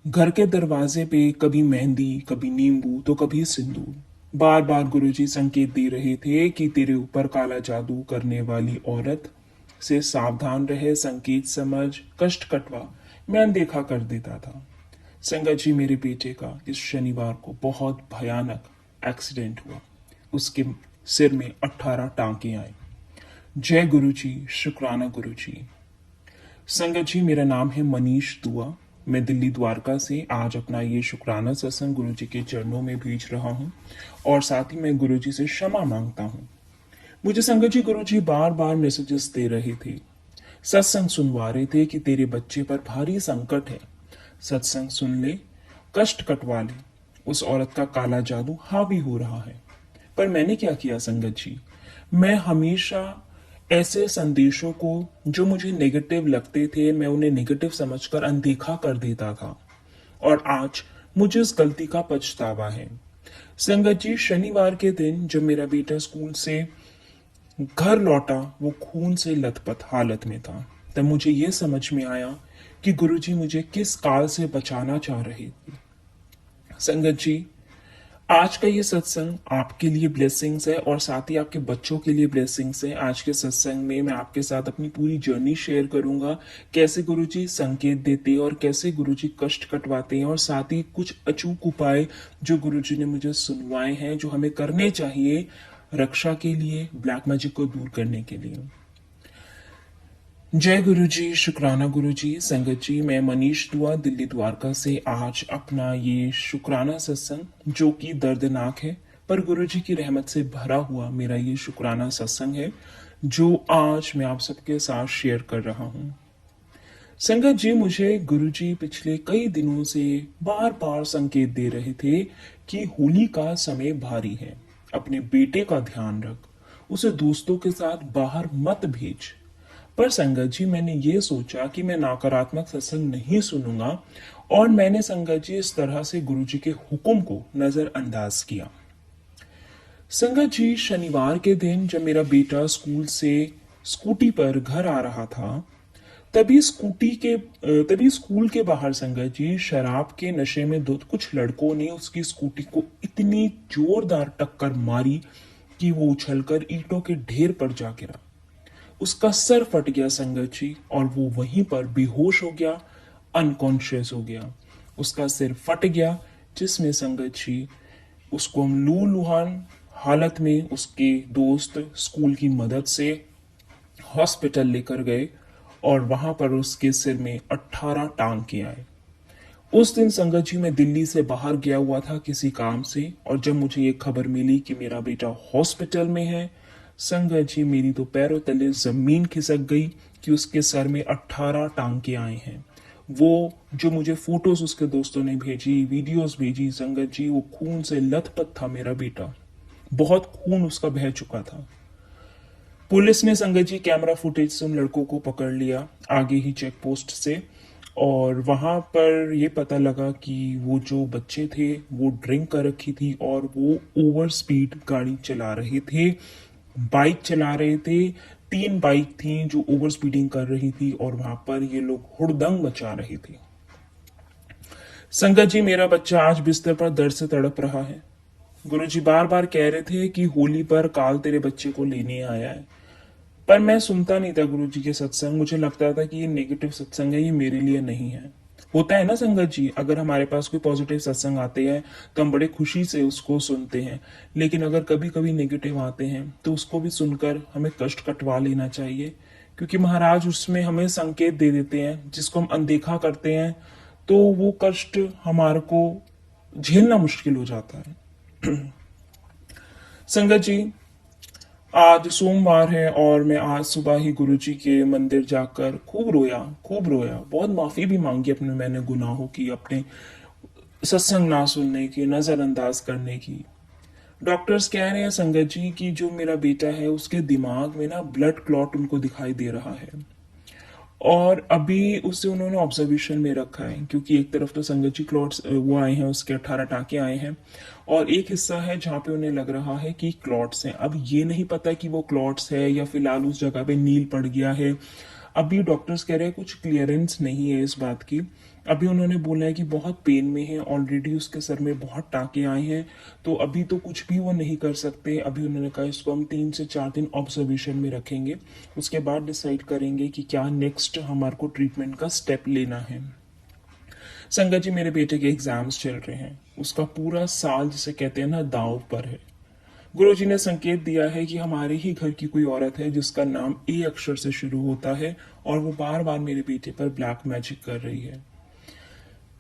घर के दरवाजे पे कभी मेहंदी, कभी नींबू तो कभी सिंदूर। बार बार गुरुजी संकेत दे रहे थे कि तेरे ऊपर काला जादू करने वाली औरत से सावधान रहे, संकेत समझ, कष्ट कटवा। मैं अनदेखा कर देता था। संगत जी, मेरे बेटे का इस शनिवार को बहुत भयानक एक्सीडेंट हुआ। उसके सिर में 18 टांके आए। जय गुरुजी, शुक्राना गुरुजी। संगत जी, मेरा नाम है मनीष दुआ। मैं दिल्ली द्वारका से आज अपना ये शुक्राना सत्संग गुरु जी के चरणों में भेज रहा हूँ और साथ ही मैं गुरु जी से क्षमा मांगता हूँ। मुझे संगत जी गुरु जी बार बार मैसेजेस दे रहे थे, सत्संग सुनवा रहे थे कि तेरे बच्चे पर भारी संकट है, सत्संग सुन ले, कष्ट कटवा ले, उस औरत का काला जादू हावी हो रहा है। पर मैंने क्या किया संगत जी? मैं हमेशा ऐसे संदेशों को जो मुझे नेगेटिव लगते थे, मैं उन्हें नेगेटिव समझकर अनदेखा कर देता था और आज मुझे उस गलती का पछतावा है। संगत जी, शनिवार के दिन जब मेरा बेटा स्कूल से घर लौटा, वो खून से लथपथ हालत में था। तब मुझे यह समझ में आया कि गुरुजी मुझे किस काल से बचाना चाह रहे थे। संगत जी, आज का ये सत्संग आपके लिए ब्लेसिंग्स है और साथ ही आपके बच्चों के लिए ब्लेसिंग्स है। आज के सत्संग में मैं आपके साथ अपनी पूरी जर्नी शेयर करूंगा, कैसे गुरुजी संकेत देते हैं और कैसे गुरुजी कष्ट कटवाते हैं, और साथ ही कुछ अचूक उपाय जो गुरुजी ने मुझे सुनवाए हैं, जो हमें करने चाहिए रक्षा के लिए, ब्लैक मैजिक को दूर करने के लिए। जय गुरु जी, शुक्राना गुरु जी। संगत जी, मैं मनीष दुआ दिल्ली द्वारका से आज अपना ये शुक्राना सत्संग, जो कि दर्दनाक है पर गुरु जी की रहमत से भरा हुआ मेरा ये शुक्राना सत्संग है, जो आज मैं आप सबके साथ शेयर कर रहा हूँ। संगत जी, मुझे गुरु जी पिछले कई दिनों से बार बार संकेत दे रहे थे कि होली का समय भारी है, अपने बेटे का ध्यान रख, उसे दोस्तों के साथ बाहर मत भेज। पर संगत जी, मैंने ये सोचा कि मैं नकारात्मक सत्संग नहीं सुनूंगा और मैंने संगत जी इस तरह से गुरु जी के हुक्म को नजरअंदाज किया। संगत जी, शनिवार के दिन जब मेरा बेटा स्कूल से स्कूटी पर घर आ रहा था, तभी स्कूल के बाहर संगत जी शराब के नशे में दो कुछ लड़कों ने उसकी स्कूटी को इतनी जोरदार टक्कर मारी कि वो उछलकर ईंटों के ढेर पर जा गिरा। उसका सर फट गया संगत जी, और वो वहीं पर बेहोश हो गया, अनकॉन्शियस हो गया। उसका सिर फट गया, जिसमें संगत जी उसको हम लूलुहान हालत में उसके दोस्त स्कूल की मदद से हॉस्पिटल लेकर गए और वहां पर उसके सिर में 18 टांके आए। उस दिन संगत जी मैं दिल्ली से बाहर गया हुआ था किसी काम से, और जब मुझे ये खबर मिली कि मेरा बेटा हॉस्पिटल में है, संगत जी मेरी तो पैरों तले जमीन खिसक गई कि उसके सर में 18 टांके आए हैं। वो जो मुझे फोटोज उसके दोस्तों ने भेजी, वीडियोस भेजी, संगत जी वो खून से लथपथ था मेरा बेटा, बहुत खून उसका बह चुका था। पुलिस ने संगत जी कैमरा फुटेज से उन लड़कों को पकड़ लिया आगे ही चेक पोस्ट से, और वहां पर ये पता लगा कि वो जो बच्चे थे वो ड्रिंक कर रखी थी और वो ओवर स्पीड गाड़ी चला रहे थे, बाइक चला रहे थे। 3 बाइक थी जो ओवर स्पीडिंग कर रही थी और वहां पर ये लोग हुड़दंग मचा रहे थे। संगत जी, मेरा बच्चा आज बिस्तर पर दर्द से तड़प रहा है। गुरुजी बार बार कह रहे थे कि होली पर काल तेरे बच्चे को लेने आया है, पर मैं सुनता नहीं था गुरुजी के सत्संग। मुझे लगता था कि ये नेगेटिव सत्संग है, ये मेरे लिए नहीं है। होता है ना संगत जी, अगर हमारे पास कोई पॉजिटिव सत्संग आते हैं तो हम बड़े खुशी से उसको सुनते हैं, लेकिन अगर कभी कभी नेगेटिव आते हैं तो उसको भी सुनकर हमें कष्ट कटवा लेना चाहिए, क्योंकि महाराज उसमें हमें संकेत दे देते हैं जिसको हम अनदेखा करते हैं, तो वो कष्ट हमारे को झेलना मुश्किल हो जाता है। संगत जी, आज सोमवार है और मैं आज सुबह ही गुरुजी के मंदिर जाकर खूब रोया, बहुत माफी भी मांगी अपने मैंने गुनाहों की, अपने सत्संग ना सुनने की, नजरअंदाज करने की। डॉक्टर्स कह रहे हैं संगत जी कि जो मेरा बेटा है उसके दिमाग में ना ब्लड क्लॉट उनको दिखाई दे रहा है, और अभी उसे उन्होंने ऑब्जर्वेशन में रखा है, क्योंकि एक तरफ तो संगत जी क्लॉट्स वो आए हैं, उसके 18 टाके आए हैं, और एक हिस्सा है जहाँ पे उन्हें लग रहा है कि क्लॉट्स हैं। अब ये नहीं पता कि वो क्लॉट्स है या फिलहाल उस जगह पे नील पड़ गया है। अभी डॉक्टर्स कह रहे हैं कुछ क्लियरेंस नहीं है इस बात की, अभी उन्होंने बोला है कि बहुत पेन में है, ऑलरेडी उसके सर में बहुत टाके आए हैं, तो अभी तो कुछ भी वो नहीं कर सकते। अभी उन्होंने कहा इसको हम 3 से 4 दिन ऑब्जर्वेशन में रखेंगे, उसके बाद डिसाइड करेंगे कि क्या नेक्स्ट हमारे को ट्रीटमेंट का स्टेप लेना है। संगत जी, मेरे बेटे के एग्जाम्स चल रहे हैं, उसका पूरा साल जिसे कहते हैं ना दांव पर है। गुरुजी ने संकेत दिया है कि हमारे ही घर की कोई औरत है जिसका नाम ए अक्षर से शुरू होता है और वो बार बार मेरे बेटे पर ब्लैक मैजिक कर रही है।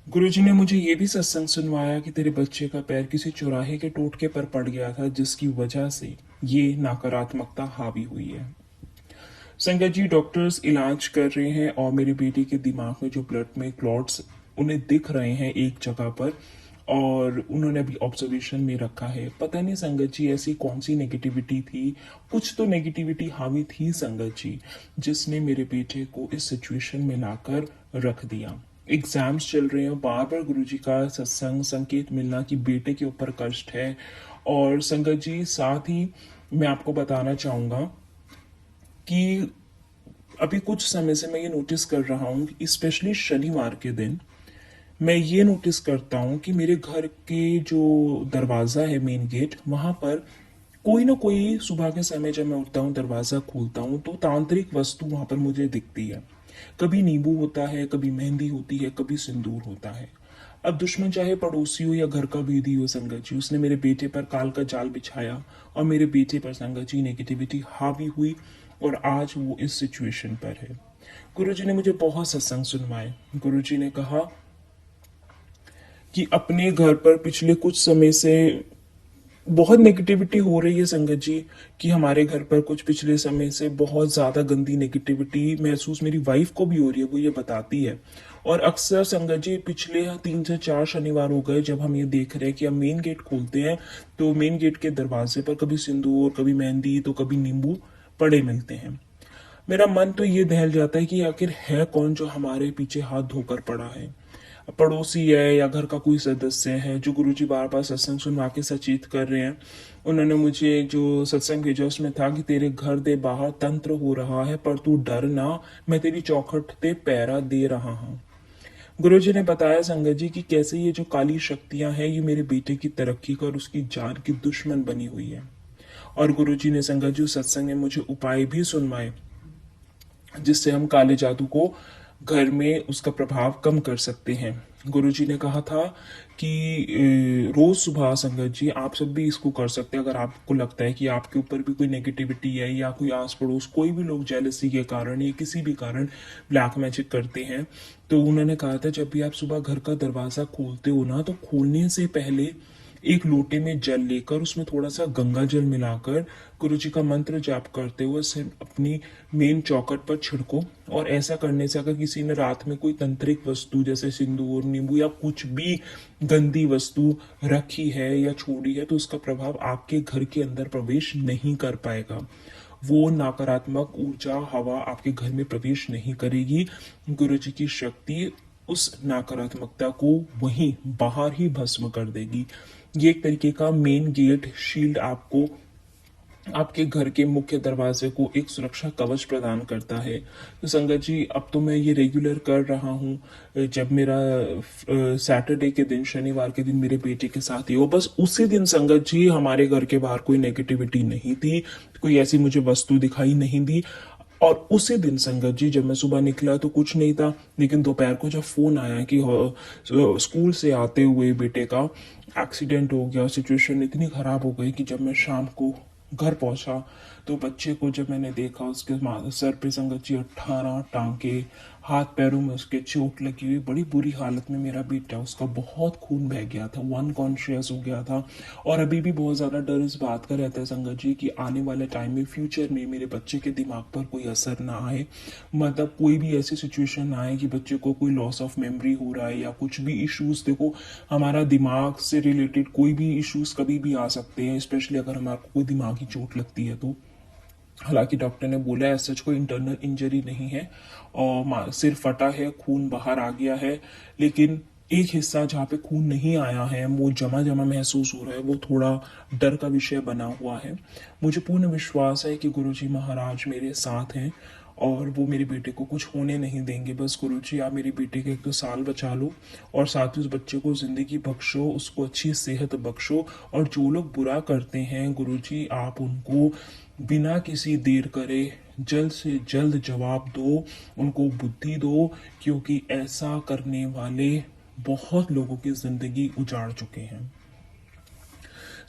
गुरुजी ने मुझे ये भी सत्संग सुनवाया कि तेरे बच्चे का पैर किसी चौराहे के टोटके पर पड़ गया था, जिसकी वजह से ये नकारात्मकता हावी हुई है। संगत जी, डॉक्टर्स इलाज कर रहे हैं और मेरे बेटे के दिमाग में जो ब्लड में क्लॉट्स उन्हें दिख रहे हैं एक जगह पर, और उन्होंने अभी ऑब्जर्वेशन में रखा है। पता नहीं संगत जी ऐसी कौन सी नेगेटिविटी थी, कुछ तो नेगेटिविटी हावी थी संगत जी, जिसने मेरे बेटे को इस सिचुएशन में लाकर रख दिया। एग्जाम्स चल रहे हैं, बार बार गुरुजी का सत्संग संकेत मिलना कि बेटे के ऊपर कष्ट है। और संगत जी, साथ ही मैं आपको बताना चाहूंगा कि अभी कुछ समय से मैं ये नोटिस कर रहा हूँ कि स्पेशली शनिवार के दिन मैं ये नोटिस करता हूँ कि मेरे घर के जो दरवाज़ा है, मेन गेट, वहाँ पर कोई ना कोई सुबह के समय जब मैं उठता हूँ दरवाज़ा खोलता हूँ तो तांत्रिक वस्तु वहाँ पर मुझे दिखती है। कभी नींबू होता है, कभी मेहंदी होती है, कभी सिंदूर होता है। अब दुश्मन चाहे पड़ोसी हो या घर का भेदी हो संगत जी, उसने मेरे बेटे पर काल का जाल बिछाया और मेरे बेटे पर संगत जी नेगेटिविटी हावी हुई और आज वो इस सिचुएशन पर है। गुरुजी ने मुझे बहुत सत्संग सुनवाए। गुरुजी ने कहा कि अपने घर पर पिछले कुछ समय से बहुत नेगेटिविटी हो रही है संगत जी, कि हमारे घर पर कुछ पिछले समय से बहुत ज़्यादा गंदी नेगेटिविटी महसूस मेरी वाइफ को भी हो रही है, वो ये बताती है। और अक्सर संगत जी पिछले 3 से 4 शनिवार हो गए जब हम ये देख रहे हैं कि हम मेन गेट खोलते हैं तो मेन गेट के दरवाजे पर कभी सिंदूर, कभी मेहंदी, तो कभी नींबू पड़े मिलते हैं। मेरा मन तो ये दहल जाता है कि आखिर है कौन जो हमारे पीछे हाथ धोकर पड़ा है। पड़ोसी है या घर का कोई सदस्य है जो गुरुजी बार बार सत्संग सुनवा के सचेत कर रहे हैं। उन्होंने मुझे जो सत्संग भेजा उसमें था कि तेरे घर दे बाहर तंत्र हो रहा है पर तू डर ना, मैं तेरी चौखट ते पैरा दे रहा हूँ। गुरुजी ने बताया संगत जी कि कैसे ये जो काली शक्तियां हैं ये मेरे बेटे की तरक्की का और उसकी जान की दुश्मन बनी हुई है। और गुरुजी ने संगत जी सत्संग में मुझे उपाय भी सुनवाए जिससे हम काले जादू को घर में उसका प्रभाव कम कर सकते हैं। गुरुजी ने कहा था कि रोज सुबह संगत जी आप सब भी इसको कर सकते हैं। अगर आपको लगता है कि आपके ऊपर भी कोई नेगेटिविटी है या कोई आस पड़ोस कोई भी लोग जेलसी के कारण या किसी भी कारण ब्लैक मैजिक करते हैं, तो उन्होंने कहा था जब भी आप सुबह घर का दरवाजा खोलते हो ना, तो खोलने से पहले एक लोटे में जल लेकर उसमें थोड़ा सा गंगा जल मिलाकर गुरुजी का मंत्र जाप करते हुए उसे अपनी मेन चौखट पर छिड़को। और ऐसा करने से अगर किसी ने रात में कोई तंत्रिक वस्तु जैसे सिंदूर, नींबू या कुछ भी गंदी वस्तु रखी है या छोड़ी है तो उसका प्रभाव आपके घर के अंदर प्रवेश नहीं कर पाएगा। वो नकारात्मक ऊर्जा हवा आपके घर में प्रवेश नहीं करेगी। गुरुजी की शक्ति उस नकारात्मकता को वहीं बाहर ही भस्म कर देगी। ये एक तरीके का मेन गेट शील्ड आपको आपके घर के मुख्य दरवाजे को एक सुरक्षा कवच प्रदान करता है। तो संगत जी अब तो मैं ये रेगुलर कर रहा हूँ। जब मेरा सैटरडे के दिन, शनिवार के दिन मेरे बेटे के साथ ही हो, बस उसी दिन संगत जी हमारे घर के बाहर कोई नेगेटिविटी नहीं थी, कोई ऐसी मुझे वस्तु दिखाई नहीं दी। और उसी दिन संगत जी जब मैं सुबह निकला तो कुछ नहीं था, लेकिन दोपहर को जब फोन आया कि स्कूल से आते हुए बेटे का एक्सीडेंट हो गया, सिचुएशन इतनी खराब हो गई कि जब मैं शाम को घर पहुंचा तो बच्चे को जब मैंने देखा उसके सर पे संगत जी 18 टांके, हाथ पैरों में उसके चोट लगी हुई, बड़ी बुरी हालत में मेरा बेटा, उसका बहुत खून बह गया था, अनकॉन्शियस हो गया था। और अभी भी बहुत ज़्यादा डर इस बात का रहता है संगत जी कि आने वाले टाइम में, फ्यूचर में मेरे बच्चे के दिमाग पर कोई असर ना आए, मतलब कोई भी ऐसी सिचुएशन ना आए कि बच्चे को कोई लॉस ऑफ मेमोरी हो रहा है या कुछ भी इश्यूज। देखो हमारा दिमाग से रिलेटेड कोई भी इश्यूज कभी भी आ सकते हैं, स्पेशली अगर हमारे कोई दिमागी चोट लगती है तो। हालांकि डॉक्टर ने बोला है सच कोई इंटरनल इंजरी नहीं है और सिर फटा है, खून बाहर आ गया है, लेकिन एक हिस्सा जहाँ पे खून नहीं आया है वो जमा जमा महसूस हो रहा है, वो थोड़ा डर का विषय बना हुआ है। मुझे पूर्ण विश्वास है कि गुरुजी महाराज मेरे साथ हैं और वो मेरे बेटे को कुछ होने नहीं देंगे। बस गुरुजी आप मेरे बेटे के 1-2 साल बचा लो और साथ ही उस बच्चे को जिंदगी बख्शो, उसको अच्छी सेहत बख्शो, और जो लोग बुरा करते हैं गुरुजी आप उनको बिना किसी देर करे जल्द से जल्द जवाब दो, उनको बुद्धि दो, क्योंकि ऐसा करने वाले बहुत लोगों की जिंदगी उजाड़ चुके हैं।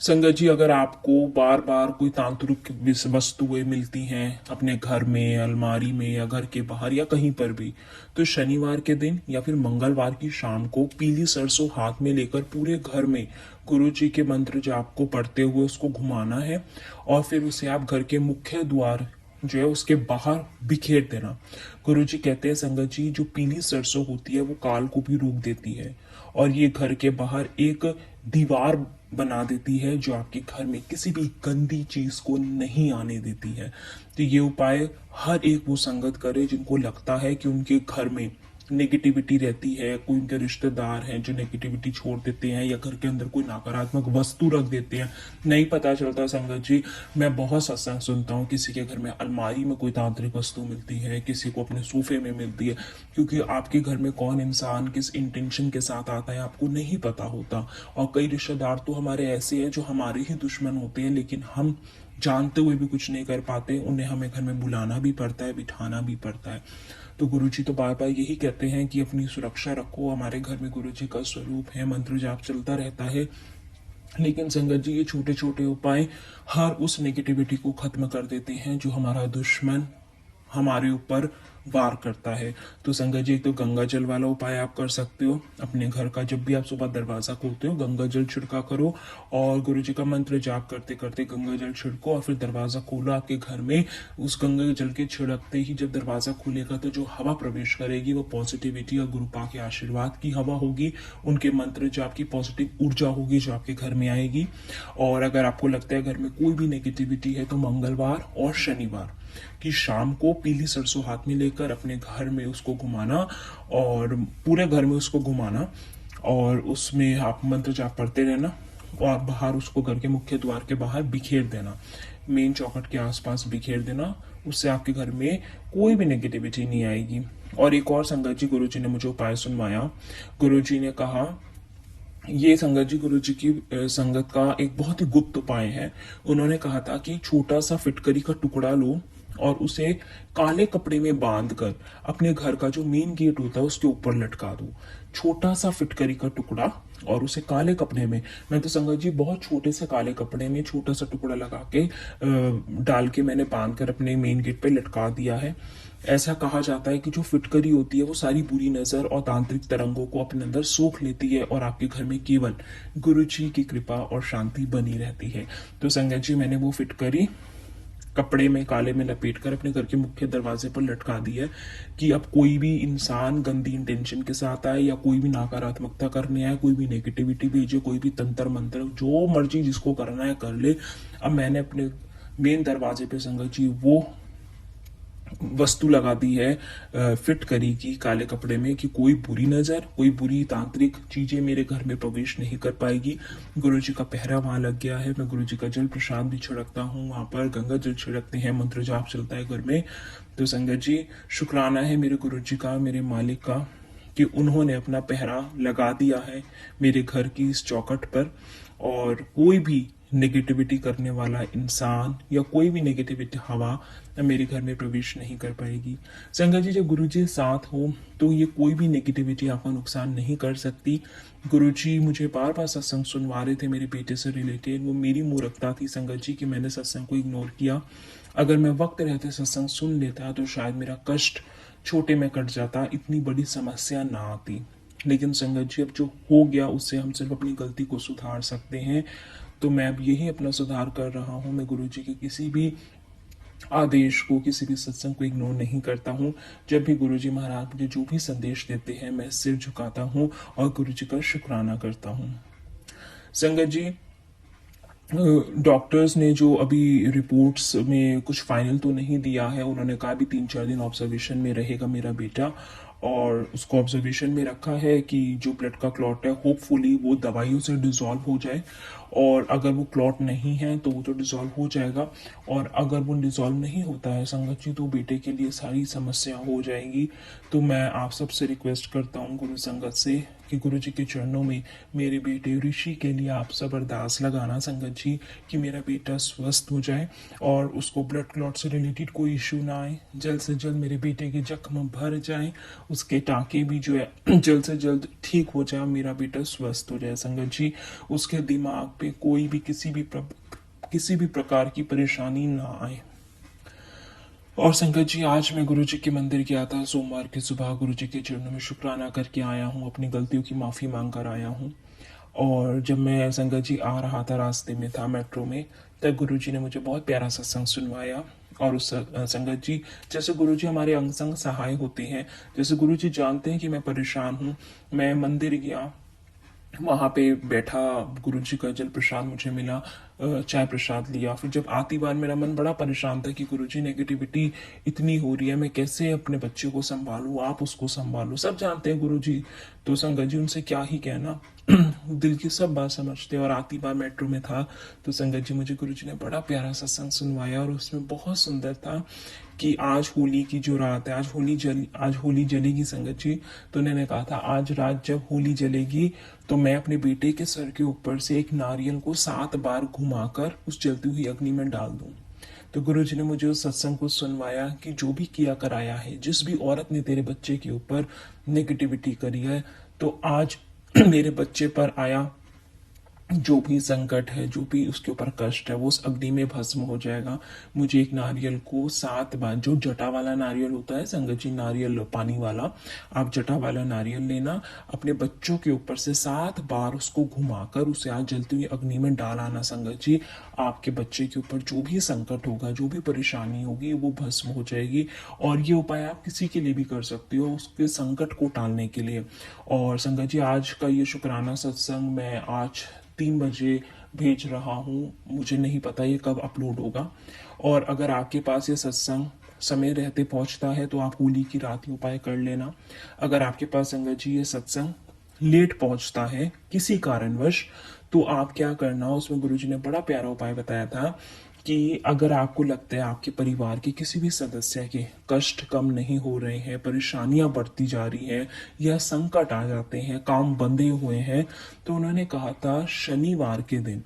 संगत जी, अगर आपको बार बार कोई तांत्रिक वस्तुएं मिलती हैं अपने घर में, अलमारी में, या घर के बाहर, या कहीं पर भी, तो शनिवार के दिन या फिर मंगलवार की शाम को पीली सरसों हाथ में लेकर पूरे घर में गुरु जी के मंत्र जाप को पढ़ते हुए उसको घुमाना है, और फिर उसे आप घर के मुख्य द्वार जो है उसके बाहर बिखेर देना। गुरु जी कहते हैं संगत जी, जो पीली सरसों होती है वो काल को भी रोक देती है, और ये घर के बाहर एक दीवार बना देती है जो आपके घर में किसी भी गंदी चीज को नहीं आने देती है। तो ये उपाय हर एक वो संगत करे जिनको लगता है कि उनके घर में नेगेटिविटी रहती है, कोई उनके रिश्तेदार हैं जो नेगेटिविटी छोड़ देते हैं, या घर के अंदर कोई नकारात्मक वस्तु रख देते हैं। नहीं पता चलता संगत जी, मैं बहुत सत्संग सुनता हूँ, किसी के घर में अलमारी में कोई तांत्रिक वस्तु मिलती है, किसी को अपने सोफे में मिलती है, क्योंकि आपके घर में कौन इंसान किस इंटेंशन के साथ आता है आपको नहीं पता होता। और कई रिश्तेदार तो हमारे ऐसे हैं जो हमारे ही दुश्मन होते हैं, लेकिन हम जानते हुए भी कुछ नहीं कर पाते, उन्हें हमें घर में बुलाना भी पड़ता है, बिठाना भी पड़ता है। तो गुरुजी तो बार बार यही कहते हैं कि अपनी सुरक्षा रखो। हमारे घर में गुरुजी का स्वरूप है, मंत्र जाप चलता रहता है, लेकिन संगत जी ये छोटे छोटे उपाय हर उस नेगेटिविटी को खत्म कर देते हैं जो हमारा दुश्मन हमारे ऊपर वार करता है। तो संगत जी, एक तो गंगा जल वाला उपाय आप कर सकते हो अपने घर का। जब भी आप सुबह दरवाजा खोलते हो गंगा जल छिड़का करो, और गुरु जी का मंत्र जाप करते करते गंगा जल छिड़को, और फिर दरवाजा खोलो आपके घर में। उस गंगा जल के छिड़कते ही जब दरवाजा खुलेगा तो जो हवा प्रवेश करेगी वो पॉजिटिविटी और गुरुपा के आशीर्वाद की हवा होगी, उनके मंत्र जाप की पॉजिटिव ऊर्जा होगी जो आपके घर में आएगी। और अगर आपको लगता है घर में कोई भी नेगेटिविटी है तो मंगलवार और शनिवार कि शाम को पीली सरसों हाथ में लेकर अपने घर में उसको घुमाना, और पूरे घर में उसको घुमाना, और उसमें आप मंत्र जाप पढ़ते रहना, और बाहर उसको घर के मुख्य द्वार के बाहर बिखेर देना, मेन चौखट के आसपास बिखेर देना। उससे आपके घर में कोई भी नेगेटिविटी नहीं आएगी। और एक और संगत जी गुरुजी ने मुझे उपाय सुनवाया। गुरुजी ने कहा, ये संगत जी गुरु जी की संगत का एक बहुत ही गुप्त उपाय है। उन्होंने कहा था कि छोटा सा फिटकरी का टुकड़ा लो और उसे काले कपड़े में बांधकर अपने घर का जो मेन गेट होता है उसके ऊपर लटका दो। छोटा सा फिटकरी का टुकड़ा और उसे काले कपड़े में, मैं तो संगत जी बहुत छोटे से काले कपड़े में छोटा सा टुकड़ा लगा के डाल के मैंने बांध कर अपने मेन गेट पे लटका दिया है। ऐसा कहा जाता है कि जो फिटकरी होती है वो सारी बुरी नजर और तांत्रिक तरंगों को अपने अंदर सोख लेती है, और आपके घर में केवल गुरु जी की कृपा और शांति बनी रहती है। तो संगत जी, मैंने वो फिटकरी कपड़े में काले में लपेट कर अपने घर के मुख्य दरवाजे पर लटका दी है कि अब कोई भी इंसान गंदी इंटेंशन के साथ आए, या कोई भी नकारात्मकता करने आए, कोई भी नेगेटिविटी भेजे, कोई भी तंत्र मंत्र, जो मर्जी जिसको करना है कर ले। अब मैंने अपने मेन दरवाजे पे संगत जी वो वस्तु लगा दी है फिट करी की काले कपड़े में कि कोई बुरी नजर, कोई बुरी तांत्रिक चीजें मेरे घर में प्रवेश नहीं कर पाएगी। गुरु जी का पहरा वहां लग गया है। मैं गुरु जी का जल प्रसाद भी छिड़कता हूँ, वहां पर गंगा जल छिड़कते हैं, मंत्र जाप चलता है घर में। तो संगत जी, शुक्राना है मेरे गुरु जी का, मेरे मालिक का, कि उन्होंने अपना पहरा लगा दिया है मेरे घर की इस चौखट पर, और कोई भी नेगेटिविटी करने वाला इंसान या कोई भी नेगेटिविटी हवा मेरे घर में प्रवेश नहीं कर पाएगी। संगत जी, जब गुरु जी साथ हो तो ये कोई भी नेगेटिविटी आपका नुकसान नहीं कर सकती। गुरु जी मुझे बार बार सत्संग सुनवा रहे थे मेरे बेटे से रिलेटेड। वो मेरी मूर्खता थी संगत जी कि मैंने सत्संग को इग्नोर किया। अगर मैं वक्त रहते सत्संग सुन लेता तो शायद मेरा कष्ट छोटे में कट जाता, इतनी बड़ी समस्या ना आती। लेकिन संगत जी, अब जो हो गया उससे हम सिर्फ अपनी गलती को सुधार सकते हैं। तो मैं अब यही अपना सुधार कर रहा हूँ। मैं गुरु जी के किसी भी आदेश को, किसी भी सत्संग को इग्नोर नहीं करता हूँ। जब भी गुरु जी महाराज मुझे जो भी संदेश देते हैं मैं सिर झुकाता हूँ और गुरु जी का शुक्राना करता हूँ। संगत जी, डॉक्टर्स ने जो अभी रिपोर्ट्स में कुछ फाइनल तो नहीं दिया है, उन्होंने कहा भी 3-4 दिन ऑब्जर्वेशन में रहेगा मेरा बेटा, और उसको ऑब्जर्वेशन में रखा है कि जो ब्लड का क्लॉट है होपफुली वो दवाइयों से डिसॉल्व हो जाए, और अगर वो क्लॉट नहीं है तो वो तो डिसॉल्व हो जाएगा, और अगर वो डिसॉल्व नहीं होता है संगत जी तो बेटे के लिए सारी समस्या हो जाएगी। तो मैं आप सबसे रिक्वेस्ट करता हूँ गुरु संगत से कि गुरु जी के चरणों में मेरे बेटे ऋषि के लिए आप सब अरदास लगाना संगत जी, कि मेरा बेटा स्वस्थ हो जाए और उसको ब्लड क्लॉट से रिलेटेड कोई इशू ना आए, जल्द से जल्द मेरे बेटे के जख्म भर जाए, उसके टाँके भी जो है जल्द से जल्द ठीक हो जाए, मेरा बेटा स्वस्थ हो जाए संगत जी, उसके दिमाग पे कोई भी किसी भी प्रकार की परेशानी ना आए। और संगत जी आज मैं गुरु जी के मंदिर गया था, सोमवार की सुबह गुरु जी के चरणों में शुक्राना करके आया हूँ, अपनी गलतियों की माफ़ी मांग कर आया हूँ। और जब मैं संगत जी आ रहा था, रास्ते में था मेट्रो में, तब गुरु जी ने मुझे बहुत प्यारा सत्संग सुनवाया। और उस संगत जी, जैसे गुरु जी हमारे अंग संग सहाय होते हैं, जैसे गुरु जी जानते हैं कि मैं परेशान हूँ, मैं मंदिर गया, वहाँ पे बैठा, गुरु जी का जल प्रसाद मुझे मिला, चाय प्रसाद लिया। फिर जब आती बार मेरा मन बड़ा परेशान था कि गुरु जी नेगेटिविटी इतनी हो रही है, मैं कैसे अपने बच्चे को संभालूं, आप उसको संभालो, सब जानते हैं गुरु जी, तो संगत जी उनसे क्या ही कहना दिल की सब बात समझते। और आती बार मेट्रो में था तो संगत जी मुझे गुरु जी ने बड़ा प्यारा सत्संग सुनवाया, और उसमें बहुत सुंदर था कि आज होली की जो रात है, आज होली जलेगी संगत जी। तो उन्होंने कहा था आज रात जब होली जलेगी तो मैं अपने बेटे के सर के ऊपर से एक नारियल को 7 बार घुमाकर उस जलती हुई अग्नि में डाल दूं। तो गुरु जी ने मुझे उस सत्संग को सुनवाया कि जो भी किया कराया है, जिस भी औरत ने तेरे बच्चे के ऊपर नेगेटिविटी करी है, तो आज मेरे बच्चे पर आया जो भी संकट है, जो भी उसके ऊपर कष्ट है, वो उस अग्नि में भस्म हो जाएगा। मुझे एक नारियल को 7 बार, जो जटा वाला नारियल होता है संगत जी, नारियल पानी वाला, आप जटा वाला नारियल लेना, अपने बच्चों के ऊपर से 7 बार उसको घुमाकर उसे आज जलती हुई अग्नि में डाल आना संगत जी। आपके बच्चे के ऊपर जो भी संकट होगा, जो भी परेशानी होगी, वो भस्म हो जाएगी। और ये उपाय आप किसी के लिए भी कर सकते हो, उसके संकट को टालने के लिए। और संगत जी आज का ये शुक्राना सत्संग मैं आज 3 बजे भेज रहा हूँ, मुझे नहीं पता ये कब अपलोड होगा। और अगर आपके पास ये सत्संग समय रहते पहुंचता है तो आप होली की रात ही उपाय कर लेना। अगर आपके पास संगत जी ये सत्संग लेट पहुंचता है किसी कारणवश, तो आप क्या करना, उसमें गुरुजी ने बड़ा प्यारा उपाय बताया था कि अगर आपको लगता है आपके परिवार के किसी भी सदस्य के कष्ट कम नहीं हो रहे हैं, परेशानियां बढ़ती जा रही हैं, या संकट आ जाते हैं, काम बंधे हुए हैं, तो उन्होंने कहा था शनिवार के दिन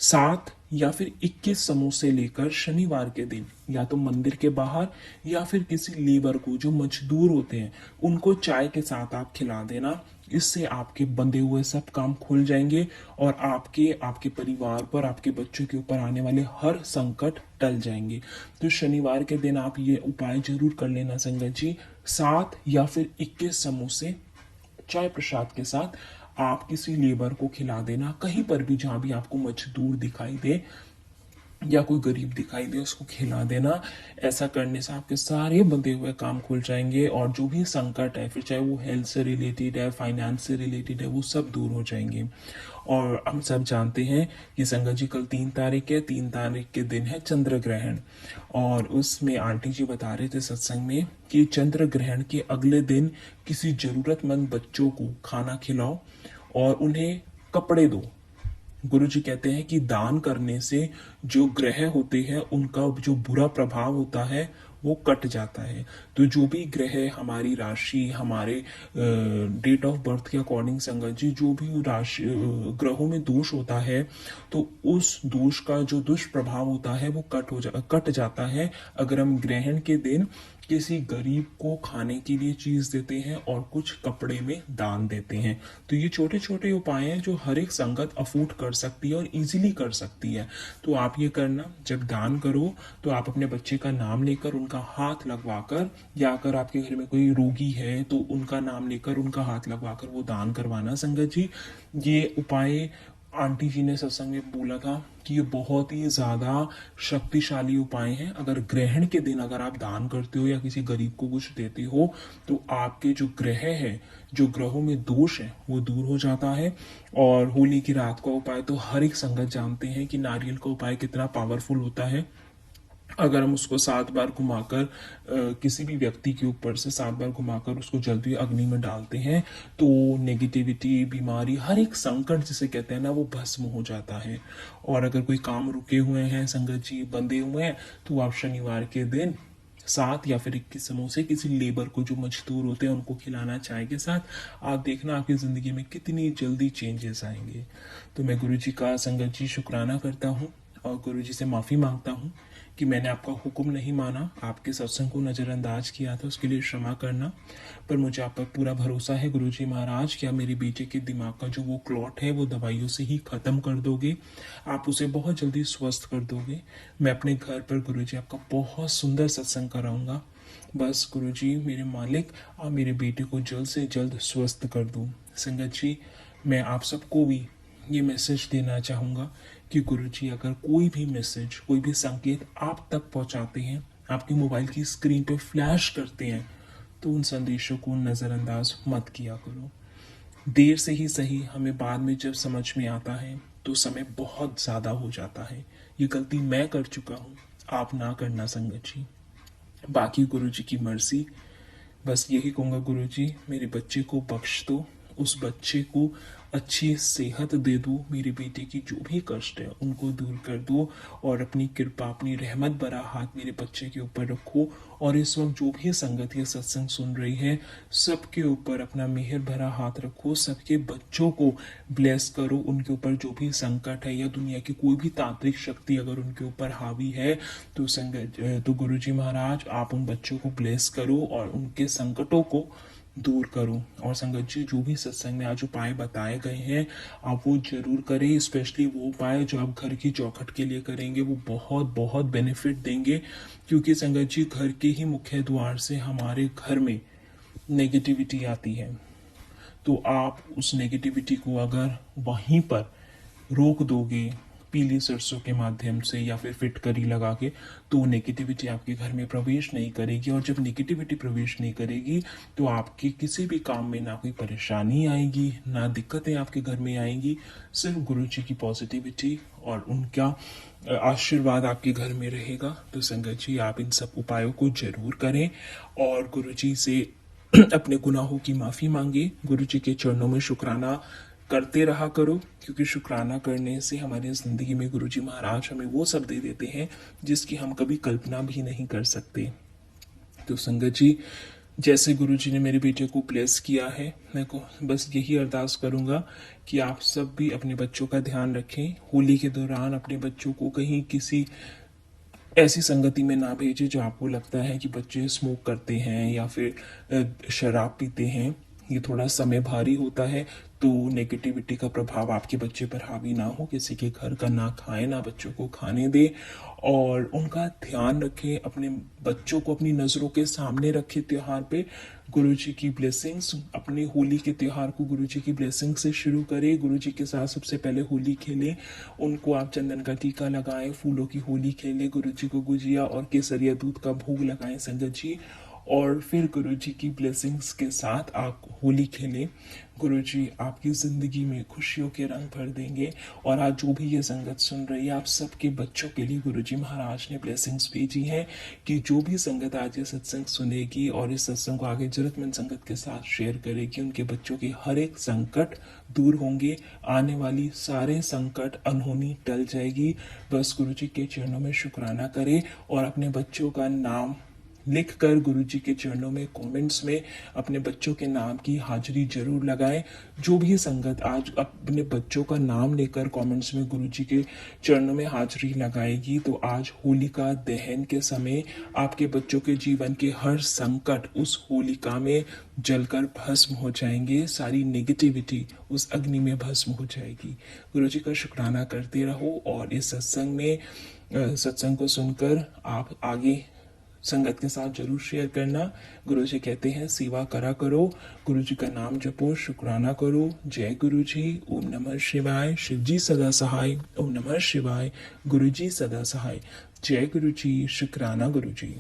7 या फिर 21 समोसे लेकर शनिवार के दिन या तो मंदिर के बाहर या फिर किसी लेबर को, जो मजदूर होते हैं, उनको चाय के साथ आप खिला देना। इससे आपके बंधे हुए सब काम खुल जाएंगे और आपके परिवार पर, आपके बच्चों के ऊपर आने वाले हर संकट टल जाएंगे। तो शनिवार के दिन आप ये उपाय जरूर कर लेना संगत जी। 7 या फिर 21 समोसे चाय प्रसाद के साथ आप किसी लेबर को खिला देना, कहीं पर भी जहां भी आपको मजदूर दिखाई दे या कोई गरीब दिखाई दे, उसको खिला देना। ऐसा करने से आपके सारे बंधे हुए काम खुल जाएंगे, और जो भी संकट है, फिर चाहे वो हेल्थ से रिलेटेड है, फाइनेंस से रिलेटेड है, वो सब दूर हो जाएंगे। और हम सब जानते हैं कि संगत जी कल 3 तारीख है, 3 तारीख के दिन है चंद्र ग्रहण, और उसमें आंटी जी बता रहे थे सत्संग में कि चंद्र ग्रहण के अगले दिन किसी जरूरतमंद बच्चों को खाना खिलाओ और उन्हें कपड़े दो। गुरु जी कहते हैं कि दान करने से जो ग्रह होते हैं उनका जो बुरा प्रभाव होता है वो कट जाता है। तो जो भी ग्रह हमारी राशि, हमारे डेट ऑफ बर्थ के अकॉर्डिंग संगत जी, जो भी राशि ग्रहों में दोष होता है, तो उस दोष का जो दुष्प्रभाव होता है वो कट जाता है अगर हम ग्रहण के दिन किसी गरीब को खाने के लिए चीज देते हैं और कुछ कपड़े में दान देते हैं। तो ये छोटे छोटे उपाय हैं जो हर एक संगत अफोर्ड कर सकती है और इजीली कर सकती है। तो आप ये करना, जब दान करो तो आप अपने बच्चे का नाम लेकर, उनका हाथ लगवाकर, या अगर आपके घर में कोई रोगी है तो उनका नाम लेकर, उनका हाथ लगवाकर वो दान करवाना संगत जी। ये उपाय आंटी जी ने सत्संग में बोला था कि ये बहुत ही ज्यादा शक्तिशाली उपाय हैं। अगर ग्रहण के दिन अगर आप दान करते हो या किसी गरीब को कुछ देते हो, तो आपके जो ग्रह है, जो ग्रहों में दोष है, वो दूर हो जाता है। और होली की रात का उपाय तो हर एक संगत जानते हैं कि नारियल का उपाय कितना पावरफुल होता है। अगर हम उसको 7 बार घुमाकर किसी भी व्यक्ति के ऊपर से 7 बार घुमाकर उसको जलती हुई अग्नि में डालते हैं तो नेगेटिविटी, बीमारी, हर एक संकट जिसे कहते हैं ना, वो भस्म हो जाता है। और अगर कोई काम रुके हुए हैं, संगत जी बंधे हुए हैं, तो आप शनिवार के दिन 7 या फिर 21 समोसे किसी लेबर को, जो मजदूर होते हैं, उनको खिलाना चाय के साथ। आप देखना आपकी ज़िंदगी में कितनी जल्दी चेंजेस आएंगे। तो मैं गुरु जी का, संगत जी, शुक्राना करता हूँ और गुरु जी से माफ़ी मांगता हूँ कि मैंने आपका हुक्म नहीं माना, आपके सत्संग को नज़रअंदाज किया था, उसके लिए क्षमा करना। पर मुझे आप पर पूरा भरोसा है गुरु जी महाराज, क्या मेरे बेटे के दिमाग का जो वो क्लॉट है वो दवाइयों से ही ख़त्म कर दोगे, आप उसे बहुत जल्दी स्वस्थ कर दोगे। मैं अपने घर पर गुरु जी आपका बहुत सुंदर सत्संग कराऊंगा। बस गुरु जी मेरे मालिक, आप मेरे बेटे को जल्द से जल्द स्वस्थ कर दूँ। संगत जी, मैं आप सबको भी ये मैसेज देना चाहूँगा कि गुरुजी अगर कोई भी मैसेज, कोई भी संकेत आप तक पहुँचाते हैं, आपके मोबाइल की स्क्रीन पे फ्लैश करते हैं, तो उन संदेशों को नज़रअंदाज मत किया करो। देर से ही सही, हमें बाद में जब समझ में आता है तो समय बहुत ज़्यादा हो जाता है। ये गलती मैं कर चुका हूँ, आप ना करना संगत जी। बाकी गुरुजी की मर्जी। बस यही कहूँगा गुरु जी, मेरे बच्चे को बख्श दो, उस बच्चे को अच्छी सेहत दे दो, मेरे बेटे की जो भी कष्ट है उनको दूर कर दो और अपनी कृपा, अपनी रहमत भरा हाथ मेरे बच्चे के ऊपर रखो। और इस वक्त जो भी संगत ये सत्संग सुन रही है, सबके ऊपर अपना मेहर भरा हाथ रखो, सबके बच्चों को ब्लेस करो। उनके ऊपर जो भी संकट है या दुनिया की कोई भी तांत्रिक शक्ति अगर उनके ऊपर हावी है, तो संगत, तो गुरु जी महाराज आप उन बच्चों को ब्लेस करो और उनके संकटों को दूर करो। और संगत जी, जो भी सत्संग में आज उपाय बताए गए हैं आप वो जरूर करें। स्पेशली वो उपाय जो आप घर की चौखट के लिए करेंगे वो बहुत बहुत बेनिफिट देंगे। क्योंकि संगत जी, घर के ही मुख्य द्वार से हमारे घर में नेगेटिविटी आती है। तो आप उस नेगेटिविटी को अगर वहीं पर रोक दोगे पीली सरसों के माध्यम से या फिर फिटकरी लगा के, तो नेगेटिविटी आपके घर में प्रवेश नहीं करेगी। और जब नेगेटिविटी प्रवेश नहीं करेगी तो आपके किसी भी काम में ना कोई परेशानी आएगी, ना दिक्कतें आपके घर में आएंगी। सिर्फ गुरु जी की पॉजिटिविटी और उनका आशीर्वाद आपके घर में रहेगा। तो संगत जी, आप इन सब उपायों को जरूर करें और गुरु जी से अपने गुनाहों की माफ़ी मांगे। गुरु जी के चरणों में शुक्राना करते रहा करो, क्योंकि शुक्राना करने से हमारी ज़िंदगी में गुरु जी महाराज हमें वो सब दे देते हैं जिसकी हम कभी कल्पना भी नहीं कर सकते। तो संगत जी, जैसे गुरु जी ने मेरे बेटे को ब्लेस किया है, मैं को बस यही अरदास करूँगा कि आप सब भी अपने बच्चों का ध्यान रखें। होली के दौरान अपने बच्चों को कहीं किसी ऐसी संगति में ना भेजें जो आपको लगता है कि बच्चे स्मोक करते हैं या फिर शराब पीते हैं। ये थोड़ा समय भारी होता है, तो नेगेटिविटी का प्रभाव आपके बच्चे पर हावी ना हो। किसी के घर का ना खाएं, ना बच्चों को खाने दे और उनका ध्यान रखें। अपने बच्चों को अपनी नज़रों के सामने रखें त्योहार पे। गुरु जी की ब्लेसिंग्स, अपने होली के त्यौहार को गुरु जी की ब्लेसिंग से शुरू करें। गुरु जी के साथ सबसे पहले होली खेलें, उनको आप चंदन का टीका लगाएं, फूलों की होली खेलें, गुरु जी को गुजिया और केसरिया दूध का भोग लगाएं संगत जी। और फिर गुरु जी की ब्लेसिंग्स के साथ आप होली खेलें। गुरु जी आपकी ज़िंदगी में खुशियों के रंग भर देंगे। और आज जो भी ये संगत सुन रही है, आप सबके बच्चों के लिए गुरु जी महाराज ने ब्लेसिंग्स भेजी हैं कि जो भी संगत आज ये सत्संग सुनेगी और इस सत्संग को आगे जरूरतमंद संगत के साथ शेयर करेगी, उनके बच्चों के हर एक संकट दूर होंगे। आने वाली सारे संकट, अनहोनी टल जाएगी। बस गुरु जी के चरणों में शुक्राना करें और अपने बच्चों का नाम लिख कर गुरु जी के चरणों में कमेंट्स में अपने बच्चों के नाम की हाजिरी जरूर लगाएं। जो भी संगत आज अपने बच्चों का नाम लेकर कमेंट्स में गुरु जी के चरणों में हाजिरी लगाएगी, तो आज होलिका दहन के समय आपके बच्चों के जीवन के हर संकट उस होलिका में जलकर भस्म हो जाएंगे। सारी नेगेटिविटी उस अग्नि में भस्म हो जाएगी। गुरु जी का शुक्राना करते रहो और इस सत्संग को सुनकर आप आगे संगत के साथ जरूर शेयर करना। गुरु जी कहते हैं सेवा करा करो, गुरु जी का नाम जपो, शुक्राना करो। जय गुरु जी। ओम नमः शिवाय। शिव जी सदा सहाय। ओम नमः शिवाय। गुरु जी सदा सहाय। जय गुरु जी। शुक्राना गुरु जी।